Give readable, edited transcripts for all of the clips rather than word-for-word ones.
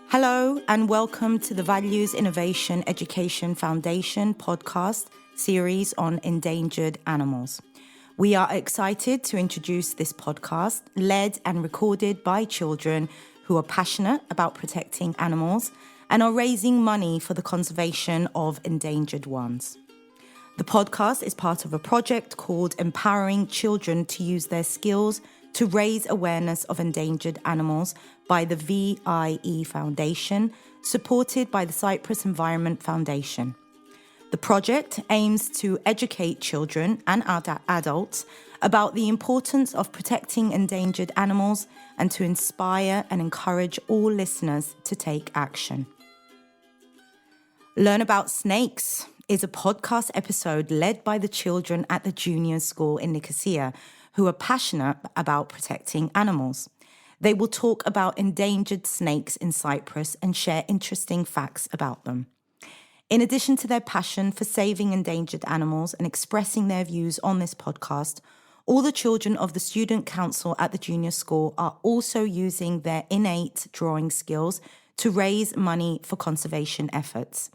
Hello and welcome to the Values Innovation Education Foundation podcast series on endangered animals. We are excited to introduce this podcast, led and recorded by children who are passionate about protecting animals and are raising money for the conservation of endangered ones. The podcast is part of a project called Empowering Children to Use Their Skills to Raise Awareness of Endangered Animals by the VIE Foundation, supported by the Cyprus Environment Foundation. The project aims to educate children and adults about the importance of protecting endangered animals and to inspire and encourage all listeners to take action. Learn About Snakes is a podcast episode led by the children at the junior school in Nicosia who are passionate about protecting animals. They will talk about endangered snakes in Cyprus and share interesting facts about them. In addition to their passion for saving endangered animals and expressing their views on this podcast, all the children of the Student Council at the junior school are also using their innate drawing skills to raise money for conservation efforts.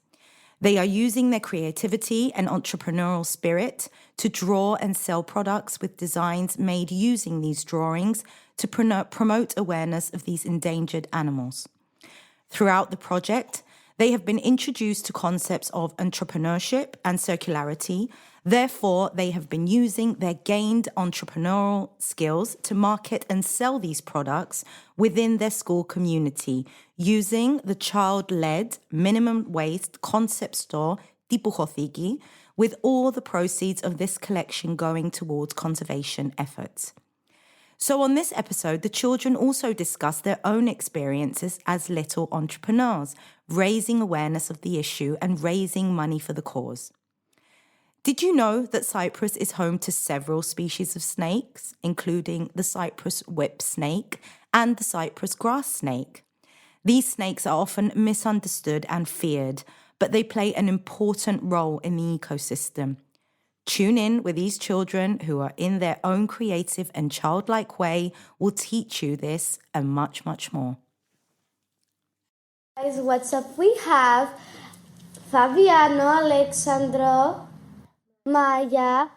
They are using their creativity and entrepreneurial spirit to draw and sell products with designs made using these drawings to promote awareness of these endangered animals. Throughout the project, they have been introduced to concepts of entrepreneurship and circularity. Therefore, they have been using their gained entrepreneurial skills to market and sell these products within their school community using the child-led minimum waste concept store Tipuchothiki, with all the proceeds of this collection going towards conservation efforts. So on this episode, the children also discuss their own experiences as little entrepreneurs, raising awareness of the issue and raising money for the cause. Did you know that Cyprus is home to several species of snakes, including the Cyprus whip snake and the Cyprus grass snake? These snakes are often misunderstood and feared, but they play an important role in the ecosystem. Tune in with these children who are in their own creative and childlike way will teach you this and much, much more. Guys, what's up? We have Fabiano, Alexandro, Maya,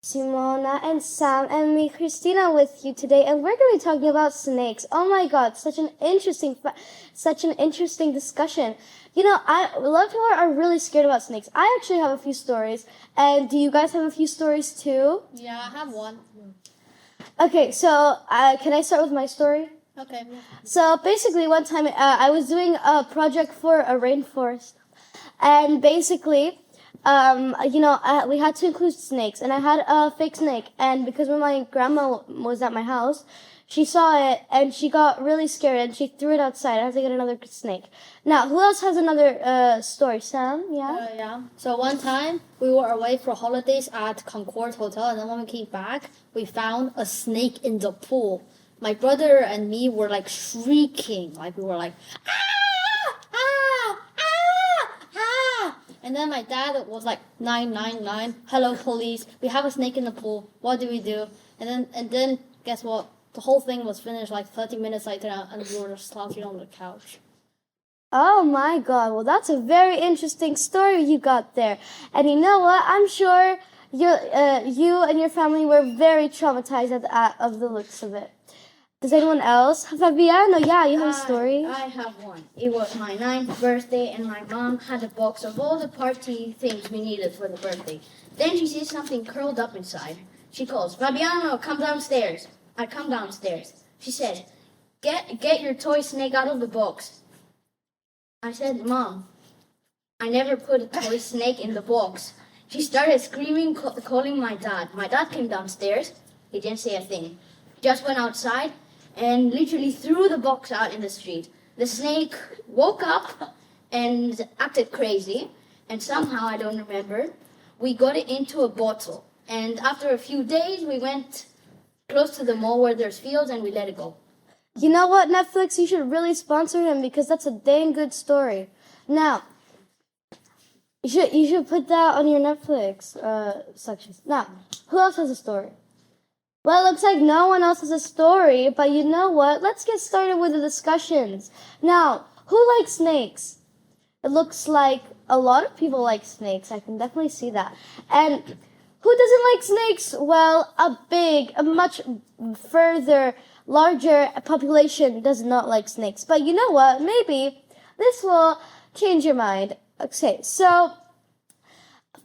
Simona, and Sam, and me, Christina, with you today, and we're going to be talking about snakes. Oh my God, such an interesting discussion. You know, a lot of people are really scared about snakes. I actually have a few stories, and do you guys have a few stories too? Yeah, I have one. Okay, so can I start with my story? Okay. So basically, one time I was doing a project for a rainforest, and basically, we had to include snakes, and I had a fake snake, and because when my grandma was at my house, she saw it, and she got really scared, and she threw it outside. I had to get another snake. Now, who else has another story? Sam? Yeah? Yeah. So one time, we were away for holidays at Concord Hotel, and then when we came back, we found a snake in the pool. My brother and me were like shrieking, like we were like, ah, ah, ah, ah. And then my dad was like, 999, hello police, we have a snake in the pool, what do we do? And then guess what? The whole thing was finished like 30 minutes later, and we were just slouching on the couch. Oh my God, well that's a very interesting story you got there. And you know what? I'm sure you and your family were very traumatized of the looks of it. Does anyone else? Fabiano, yeah, you have a story? I have one. It was my 9th birthday, and my mom had a box of all the party things we needed for the birthday. Then she sees something curled up inside. She calls, Fabiano, come downstairs. I come downstairs. She said, get your toy snake out of the box. I said, Mom, I never put a toy snake in the box. She started screaming, calling my dad. My dad came downstairs. He didn't say a thing. Just went outside and literally threw the box out in the street. The snake woke up and acted crazy, and somehow, I don't remember, we got it into a bottle. And after a few days, we went close to the mall where there's fields, and we let it go. You know what, Netflix? You should really sponsor him because that's a dang good story. Now, you should put that on your Netflix sections. Now, who else has a story? Well, it looks like no one else has a story, but you know what? Let's get started with the discussions. Now, who likes snakes? It looks like a lot of people like snakes. I can definitely see that. And who doesn't like snakes? Well, a much further, larger population does not like snakes. But you know what? Maybe this will change your mind. Okay, so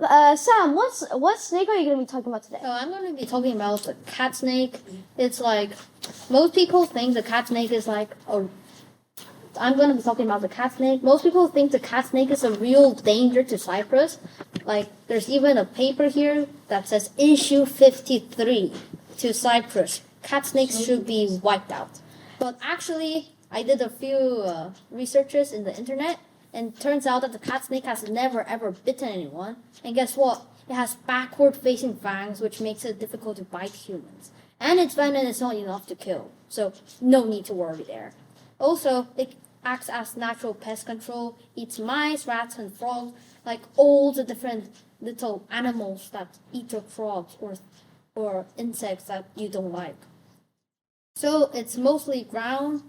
Sam, what snake are you going to be talking about today? So I'm going to be talking about the cat snake. It's like most people think the cat snake is like a. I'm going to be talking about the cat snake. Most people think the cat snake is a real danger to Cyprus. Like there's even a paper here that says issue 53 to Cyprus. Cat snakes should be wiped out. But actually, I did a few researches in the internet, and it turns out that the cat snake has never ever bitten anyone. And guess what? It has backward facing fangs, which makes it difficult to bite humans. And its venom is not enough to kill, so no need to worry there. Also, it acts as natural pest control, eats mice, rats, and frogs, like all the different little animals that eat your frogs or insects that you don't like. So it's mostly brown.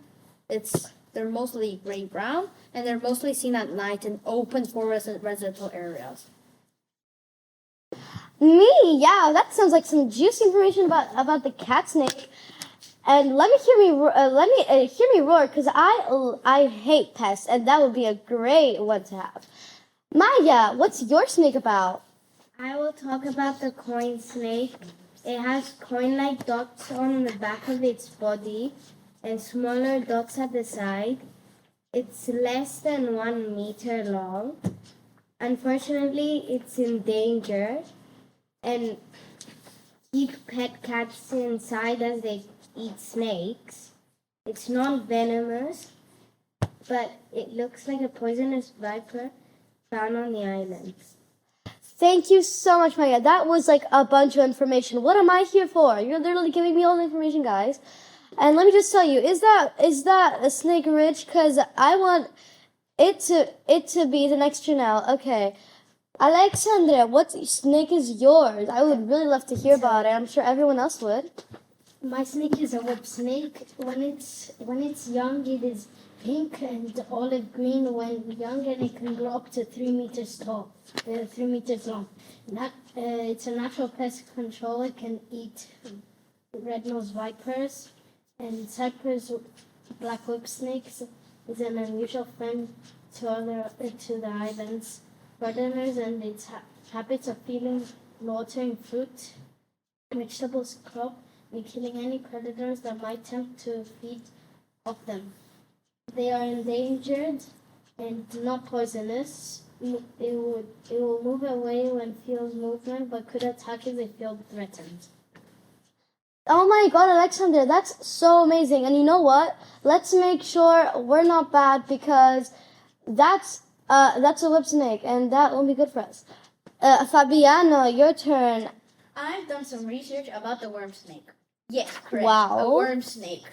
They're mostly gray brown, and they're mostly seen at night in open forest and residential areas. Yeah, that sounds like some juicy information about the cat snake. And let me hear me roar, because I hate pests, and that would be a great one to have. Maya, what's your snake about? I will talk about the coin snake. It has coin-like dots on the back of its body and smaller dots at the side. It's less than 1 meter long. Unfortunately, it's endangered, and keep pet cats inside as they eat snakes. It's non-venomous, but it looks like a poisonous viper found on the islands. Thank you so much, Maya. That was like a bunch of information. What am I here for? You're literally giving me all the information, guys. And let me just tell you, is that a snake rich? Because I want it to be the next Janelle. Okay. Alexandra, what snake is yours? I would really love to hear about it. I'm sure everyone else would. My snake is a web snake. When it's young, it is pink and olive green when young, and it can grow up to 3 meters tall, 3 meters long. It's a natural pest control. It can eat red-nosed vipers, and Cyprus black web snakes is an unusual friend to the islands gardeners, and its habits of feeding, watering fruit, vegetables, crop, and killing any predators that might attempt to feed off them. They are endangered and not poisonous. It will move away when feels movement, but could attack if they feel threatened. Oh my god, Alexander, that's so amazing. And you know what? Let's make sure we're not bad, because that's a web snake, and that will be good for us. Fabiano, your turn. I've done some research about the worm snake. Yes, correct. Wow. A worm snake.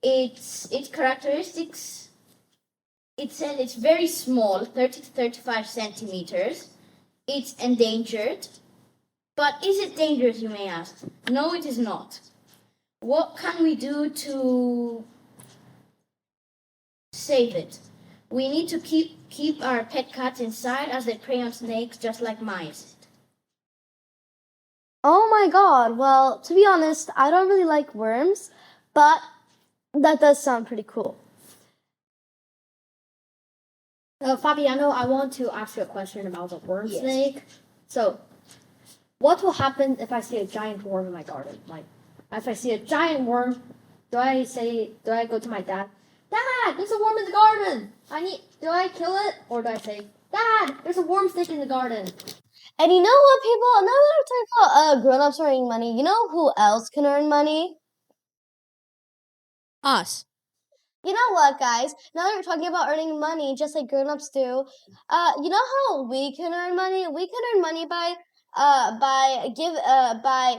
Its characteristics. It said it's very small, 30 to 35 centimeters. It's endangered. But is it dangerous, you may ask? No, it is not. What can we do to save it? We need to keep our pet cats inside, as they prey on snakes just like mice. Oh my god. Well, to be honest, I don't really like worms, but that does sound pretty cool. Fabiano, I want to ask you a question about the worm Yes. snake. So, what will happen if I see a giant worm in my garden? Like, if I see a giant worm, do I go to my dad? Dad, there's a worm in the garden. Do I kill it, or do I say, Dad, there's a worm snake in the garden? And you know what, people? Now that we're talking about grown-ups earning money, you know who else can earn money? Us. You know what, guys? Now that we're talking about earning money, just like grown-ups do, you know how we can earn money? We can earn money by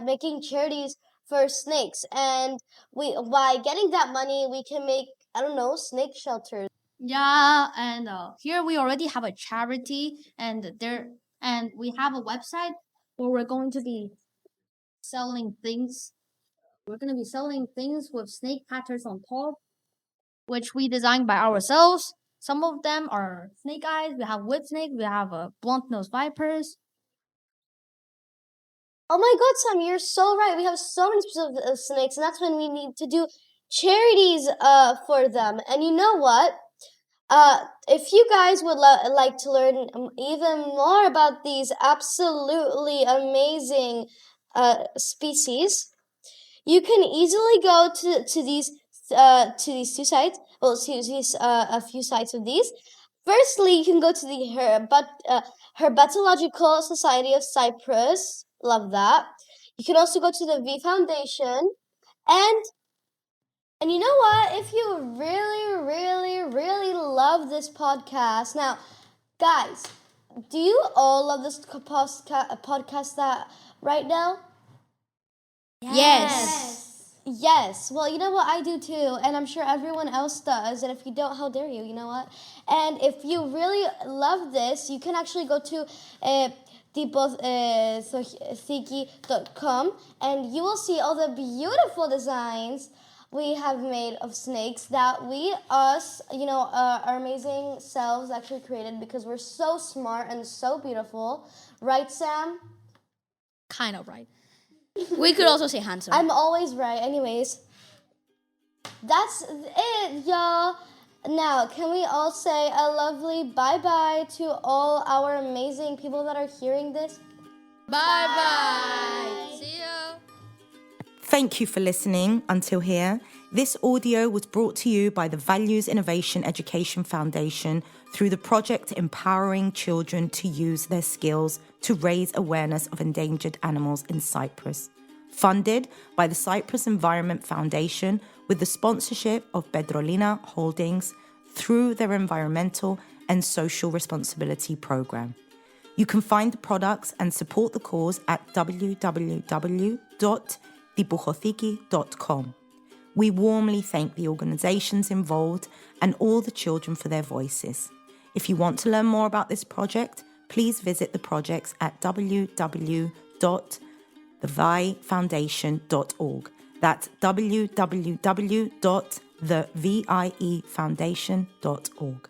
making charities for snakes, and by getting that money, we can make, I don't know, snake shelters. Yeah, and here we already have a charity, and we have a website where we're going to be selling things We're going to be selling things with snake patterns on top, which we designed by ourselves. Some of them are snake eyes. We have whip snake. We have blunt-nosed vipers. Oh my God, Sam, you're so right. We have so many species of snakes, and that's when we need to do charities for them. And you know what? If you guys would like to learn even more about these absolutely amazing species, you can easily go to these two sites. Well, to these a few sites of these. Firstly, you can go to the Herpetological Society of Cyprus. Love that. You can also go to the V Foundation, and you know what? If you really, really, really love this podcast, now, guys, do you all love this podcast that right now? Yes. Well, you know what? I do too, and I'm sure everyone else does. And if you don't, how dare you? You know what? And if you really love this, you can actually go to tipothiki.com, and you will see all the beautiful designs we have made of snakes that our amazing selves actually created because we're so smart and so beautiful. Right, Sam? Kind of right. We could also say handsome. I'm always right. Anyways, that's it, y'all. Now, can we all say a lovely bye-bye to all our amazing people that are hearing this? Bye-bye. See you. Thank you for listening until here. This audio was brought to you by the Values Innovation Education Foundation through the project Empowering Children to Use Their Skills to Raise Awareness of Endangered Animals in Cyprus, funded by the Cyprus Environment Foundation with the sponsorship of Bedrolina Holdings through their environmental and social responsibility program. You can find the products and support the cause at www.tipothiki.com. We warmly thank the organisations involved and all the children for their voices. If you want to learn more about this project, please visit the projects at www.theviefoundation.org. That's www.theviefoundation.org.